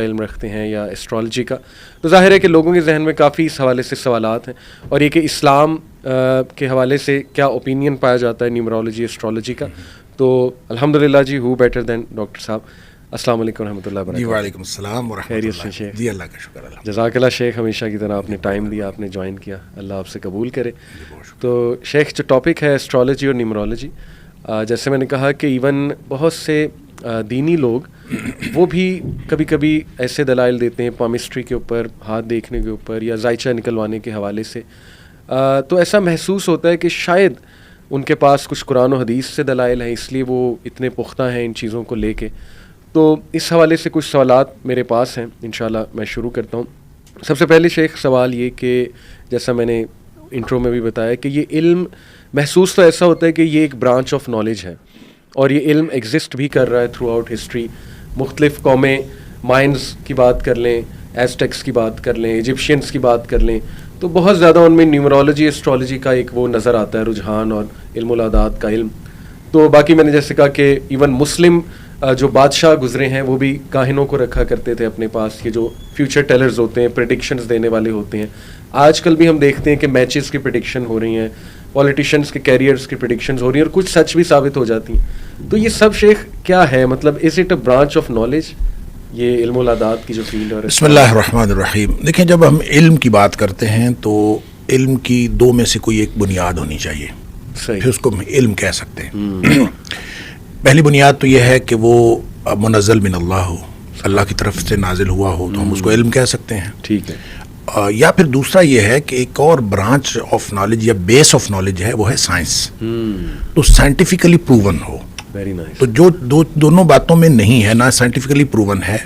علم رکھتے ہیں یا ایسٹرالوجی کا، تو ظاہر ہے کہ لوگوں کے ذہن میں کافی اس حوالے سے سوالات ہیں، اور یہ کہ اسلام کے حوالے سے کیا اوپینین پایا جاتا ہے نیومرولوجی ایسٹرالوجی کا. تو الحمدللہ جی، ہو بیٹر دین ڈاکٹر صاحب. السلام علیکم ورحمۃ اللہ وبرکاتہ. جی وعلیکم السلام ورحمۃ اللہ. شیخ جی اللہ کا شکر اللہ. جزاک اللہ شیخ، ہمیشہ کی طرح آپ نے ٹائم دیا، آپ نے جوائن کیا، اللہ آپ سے قبول کرے. تو شیخ، جو ٹاپک ہے ایسٹرالوجی اور نیومرولوجی، جیسے میں نے کہا کہ ایون بہت سے دینی لوگ وہ بھی کبھی کبھی ایسے دلائل دیتے ہیں پامسٹری کے اوپر، ہاتھ دیکھنے کے اوپر، یا ذائچہ نکلوانے کے حوالے سے. تو ایسا محسوس ہوتا ہے کہ شاید ان کے پاس کچھ قرآن و حدیث سے دلائل ہیں، اس لیے وہ اتنے پختہ ہیں ان چیزوں کو لے کے. تو اس حوالے سے کچھ سوالات میرے پاس ہیں، انشاءاللہ میں شروع کرتا ہوں. سب سے پہلے شیخ سوال یہ کہ جیسا میں نے انٹرو میں بھی بتایا کہ یہ علم محسوس تو ایسا ہوتا ہے کہ یہ ایک برانچ آف نالج ہے، اور یہ علم ایگزسٹ بھی کر رہا ہے تھرو آؤٹ ہسٹری. مختلف قومیں، مائنز کی بات کر لیں، ایزٹیکس کی بات کر لیں، ایجپشینس کی بات کر لیں، تو بہت زیادہ ان میں نیومرولوجی ایسٹرالوجی کا ایک وہ نظر آتا ہے رجحان، اور علم الاعداد کا علم. تو باقی میں نے جیسے کہا کہ ایون مسلم جو بادشاہ گزرے ہیں وہ بھی کاہنوں کو رکھا کرتے تھے اپنے پاس، یہ جو فیوچر ٹیلرز ہوتے ہیں، پریڈکشنز دینے والے ہوتے ہیں. آج کل بھی ہم دیکھتے ہیں کہ میچز کی پریڈکشن ہو رہی ہیں، پولیٹیشینس کے کیریئرز کی پریڈکشنز ہو رہی ہیں، اور کچھ سچ بھی ثابت ہو جاتی ہیں. تو یہ سب شیخ کیا ہے، مطلب is it a branch of knowledge, یہ علم الاعداد کی جو فیلڈ ہے؟ بسم اللہ الرحمن الرحیم. دیکھیں، جب ہم علم کی بات کرتے ہیں تو علم کی دو میں سے کوئی ایک بنیاد ہونی چاہیے، پھر اس کو ہم علم کہہ سکتے ہیں. پہلی بنیاد تو یہ ہے کہ وہ منزل من اللہ ہو، اللہ کی طرف سے نازل ہوا ہو، تو ہم اس کو علم کہہ سکتے ہیں. ٹھیک ہے. یا پھر دوسرا یہ ہے کہ ایک اور برانچ آف نالج یا بیس آف نالج ہے، وہ ہے سائنس. تو سائنٹیفکلی پروون ہو. Very nice. تو جو دونوں باتوں میں نہیں ہے، نہ سائنٹیفکلی پروون ہے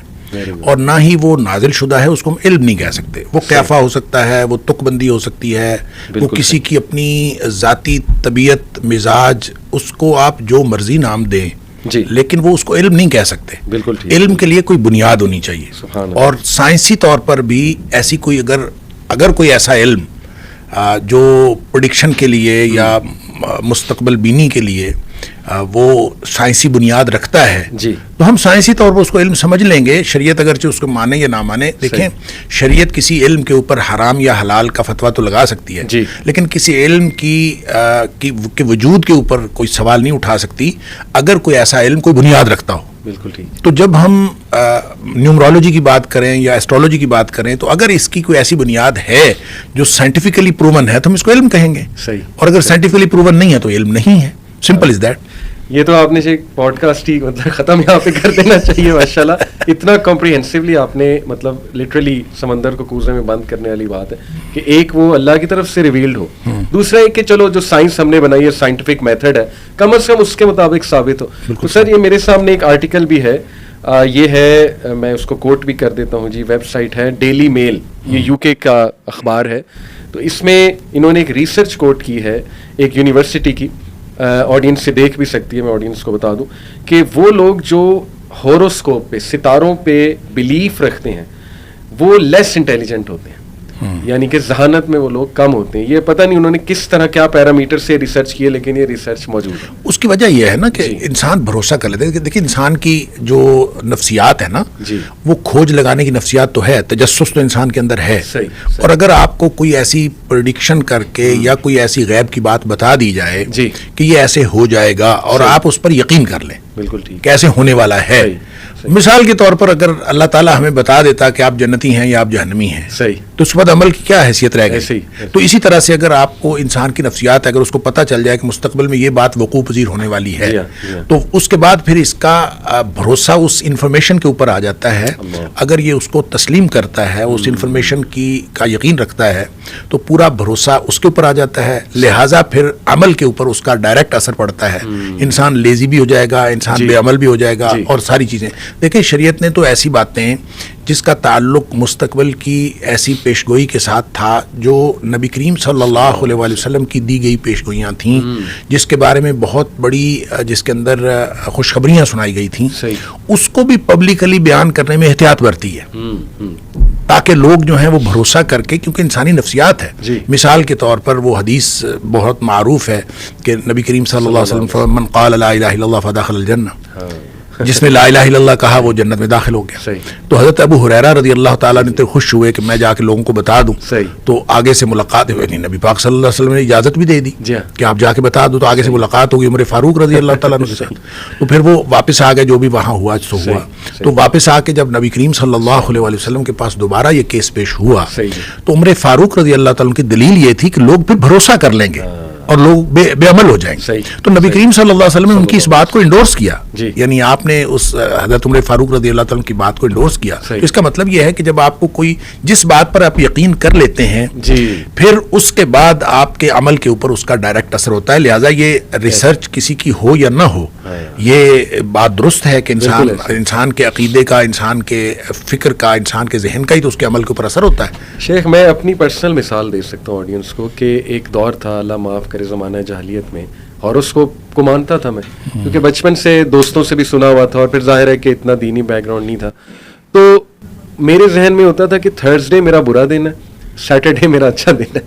اور نہ ہی وہ نازل شدہ ہے، اس کو ہم علم نہیں کہہ سکتے. وہ قیافہ ہو سکتا ہے، وہ تک بندی ہو سکتی ہے، وہ کسی کی اپنی ذاتی طبیعت، مزاج، اس کو آپ جو مرضی نام دیں جی، لیکن وہ اس کو علم نہیں کہہ سکتے. بالکل ٹھیک. علم کے لیے کوئی بنیاد ہونی چاہیے. سبحان اللہ. اور سائنسی طور پر بھی ایسی کوئی اگر کوئی ایسا علم جو پریڈکشن کے لیے یا مستقبل بینی کے لیے وہ سائنسی بنیاد رکھتا ہے جی، تو ہم سائنسی طور پر اس کو علم سمجھ لیں گے. شریعت اگرچہ اس کو مانے یا نہ مانے، دیکھیں شریعت کسی علم کے اوپر حرام یا حلال کا فتویٰ تو لگا سکتی ہے جی، لیکن کسی علم کی وجود کے اوپر کوئی سوال نہیں اٹھا سکتی اگر کوئی ایسا علم کوئی بنیاد رکھتا ہو. بالکل ٹھیک. تو جب ہم نیومرولوجی کی بات کریں یا ایسٹرالوجی کی بات کریں تو اگر اس کی کوئی ایسی بنیاد ہے جو سائنٹیفکلی پروون ہے تو ہم اس کو علم کہیں گے. صحیح. اور اگر سائنٹیفکلی پروون نہیں ہے تو علم نہیں ہے. Simple is that. یہ تو آپ نے ایک پوڈ کاسٹ ہی مطلب ختم یہاں پہ کر دینا چاہیے. ماشاءاللہ اتنا کمپریہنسولی آپ نے مطلب لٹرلی سمندر کو کوزے میں بند کرنے والی بات ہے کہ ایک وہ اللہ کی طرف سے ریویلڈ ہو، دوسرا ایک کہ چلو جو سائنس ہم نے بنائی ہے، سائنٹیفک میتھڈ ہے، کم از کم اس کے مطابق ثابت ہو. تو سر یہ میرے سامنے ایک آرٹیکل بھی ہے، یہ ہے، میں اس کو کوٹ بھی کر دیتا ہوں جی. ویب سائٹ ہے ڈیلی میل، یہ یو کے کا اخبار ہے. تو اس میں انہوں نے ایک ریسرچ کوٹ کی ہے ایک یونیورسٹی کی، آڈینس سے دیکھ بھی سکتی ہے، میں آڈینس کو بتا دوں کہ وہ لوگ جو ہوروسکوپ پہ، ستاروں پہ بلیف رکھتے ہیں وہ لیس انٹیلیجنٹ ہوتے ہیں، یعنی کہ ذہانت میں وہ لوگ کم ہوتے ہیں. یہ پتہ نہیں انہوں نے کس طرح کیا پیرامیٹر سے ریسرچ کیے، لیکن یہ ریسرچ موجود ہے. اس کی وجہ یہ ہے نا کہ انسان بھروسہ کر لیتے ہیں. دیکھیں انسان کی جو نفسیات ہے نا وہ کھوج لگانے کی نفسیات تو ہے، تجسس تو انسان کے اندر ہے. اور اگر آپ کو کوئی ایسی پریڈکشن کر کے یا کوئی ایسی غیب کی بات بتا دی جائے کہ یہ ایسے ہو جائے گا اور آپ اس پر یقین کر لیں بالکل ٹھیک کیسے ہونے والا ہے. مثال کے طور پر اگر اللہ تعالیٰ ہمیں بتا دیتا کہ آپ جنتی ہیں یا آپ جہنمی ہیں، تو اس وقت عمل کی کیا حیثیت رہ گئی؟ تو اسی طرح سے اگر آپ کو انسان کی نفسیات اگر اس کو پتہ چل جائے کہ مستقبل میں یہ بات وقوع پذیر ہونے والی ہے، تو اس کے بعد پھر اس کا بھروسہ اس انفارمیشن کے اوپر آ جاتا ہے. اگر یہ اس کو تسلیم کرتا ہے، اس انفارمیشن کا یقین رکھتا ہے، تو پورا بھروسہ اس کے اوپر آ جاتا ہے. لہٰذا پھر عمل کے اوپر اس کا ڈائریکٹ اثر پڑتا ہے. انسان لیزی بھی ہو جائے گا، انسان بے عمل بھی ہو جائے گا، اور ساری چیزیں. دیکھیں شریعت نے تو ایسی باتیں جس کا تعلق مستقبل کی ایسی پیشگوئی کے ساتھ تھا جو نبی کریم صلی اللہ علیہ وسلم کی دی گئی پیشگوئیاں تھیں، جس کے بارے میں بہت بڑی، جس کے اندر خوشخبریاں سنائی گئی تھیں، اس کو بھی پبلکلی بیان کرنے میں احتیاط برتی ہے تاکہ لوگ جو ہیں وہ بھروسہ کر کے، کیونکہ انسانی نفسیات ہے. مثال کے طور پر وہ حدیث بہت معروف ہے کہ نبی کریم صلی اللہ علیہ وسلم من قال لا الہ الا اللہ فدخل الجنہ، جس نے لا الہ الا اللہ کہا وہ جنت میں داخل ہو گیا. تو حضرت ابو ہریرہ رضی اللہ تعالیٰ نے خوش ہوئے کہ میں جا کے لوگوں کو بتا دوں. تو آگے سے ملاقات ہوئی, نبی پاک صلی اللہ علیہ وسلم نے اجازت بھی دے دی کہ آپ جا کے بتا دو. تو آگے سے ملاقات ہوگی عمر فاروق رضی اللہ تعالیٰ عنہ کے ساتھ. تو پھر وہ واپس آ گئے, جو بھی وہاں ہوا سو ہوا. تو واپس آ کے جب نبی کریم صلی اللہ علیہ وسلم کے پاس دوبارہ یہ کیس پیش ہوا تو عمر فاروق رضی اللہ تعالیٰ عنہ کی دلیل یہ تھی کہ لوگ پھر بھروسہ کر لیں گے اور لوگ بے عمل ہو جائیں گے. تو نبی کریم صلی اللہ علیہ وسلم نے ان کی اس بات کو انڈورس کیا. یعنی آپ نے اس حضرت عمر فاروق رضی اللہ تعالیٰ کی بات کو انڈورس کیا. اس کا مطلب یہ ہے کہ جب آپ کو کوئی جس بات پر آپ یقین کر لیتے ہیں پھر اس کے بعد آپ کے عمل کے اوپر اس کا ڈائریکٹ اثر ہوتا ہے. لہٰذا یہ ریسرچ کسی کی ہو یا نہ ہو, یہ بات درست ہے کہ انسان کے عقیدے کا, انسان کے فکر کا, انسان کے ذہن کا ہی تو اس کے عمل کے اوپر اثر ہوتا ہے. شیخ میں اپنی پرسنل مثال دے سکتا ہوں آڈینس کو کہ ایک دور تھا, اللہ معاف کرے, زمانہ جاہلیت میں ہاروسکوپ کو مانتا تھا میں, کیونکہ بچپن سے دوستوں سے بھی سنا ہوا تھا اور پھر ظاہر ہے کہ اتنا دینی بیک گراؤنڈ نہیں تھا. تو میرے ذہن میں ہوتا تھا کہ تھرسڈے میرا برا دن ہے, سیٹرڈے میرا اچھا دن ہے.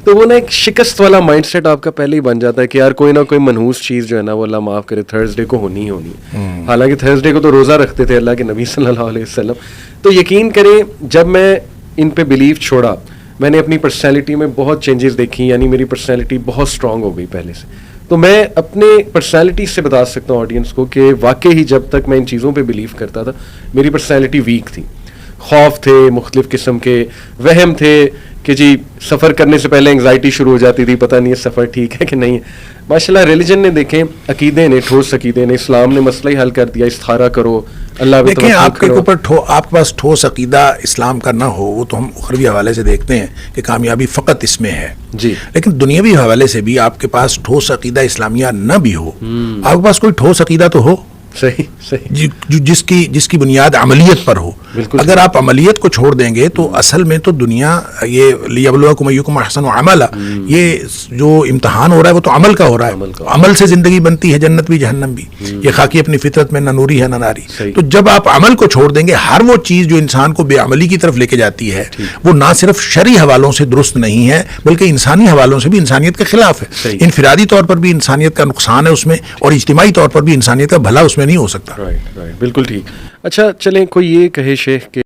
تو وہ نا ایک شکست والا مائنڈ سیٹ آپ کا پہلے ہی بن جاتا ہے کہ یار کوئی نہ کوئی منحوس چیز جو ہے نا وہ اللہ معاف کرے تھرسڈے کو ہونی ہی ہونی ہے. حالانکہ تھرسڈے کو تو روزہ رکھتے تھے اللہ کے نبی صلی اللہ علیہ وسلم. تو یقین کریں جب میں ان پہ بلیف چھوڑا, میں نے اپنی پرسنالٹی میں بہت چینجز دیکھی. یعنی میری پرسنالٹی بہت اسٹرانگ ہو گئی پہلے سے. تو میں اپنے پرسنالٹی سے بتا سکتا ہوں آڈینس کو کہ واقعی ہی جب تک میں ان چیزوں پہ بلیو کرتا تھا میری پرسنالٹی ویک تھی. خوف تھے, مختلف قسم کے وہم تھے کہ جی سفر کرنے سے پہلے انگزائٹی شروع ہو جاتی تھی, پتہ نہیں یہ سفر ٹھیک ہے کہ نہیں ہے. ماشاء اللہ ریلیجن نے دیکھیں, عقیدے نے, ٹھوس عقیدے نے, اسلام نے مسئلہ ہی حل کر دیا. استخارہ کرو, اللہ پہ توکل کرو. آپ کے اوپر آپ کے پاس ٹھوس عقیدہ اسلام کا نہ ہو وہ تو ہم اخروی حوالے سے دیکھتے ہیں کہ کامیابی فقط اس میں ہے جی. لیکن دنیاوی حوالے سے بھی آپ کے پاس ٹھوس عقیدہ اسلامیہ نہ بھی ہو, آپ کے پاس کوئی ٹھوس عقیدہ تو ہو صحیح جس کی بنیاد عملیت پر ہو. اگر آپ عملیت کو چھوڑ دیں گے تو اصل میں تو دنیا یہ لیبلوکم ایکم احسن عملا, یہ جو امتحان ہو رہا ہے وہ تو عمل کا ہو رہا ہے. عمل سے زندگی بنتی ہے, جنت بھی جہنم بھی. یہ خاکی اپنی فطرت میں نہ نوری ہے نہ ناری. تو جب آپ عمل کو چھوڑ دیں گے, ہر وہ چیز جو انسان کو بے عملی کی طرف لے کے جاتی ہے وہ نہ صرف شرعی حوالوں سے درست نہیں ہے بلکہ انسانی حوالوں سے بھی انسانیت کے خلاف ہے. انفرادی طور پر بھی انسانیت کا نقصان ہے اس میں, اور اجتماعی طور پر بھی انسانیت کا بھلا اس میں نہیں ہو سکتا. بالکل ٹھیک. اچھا چلیں کوئی یہ کہے شیخ کہ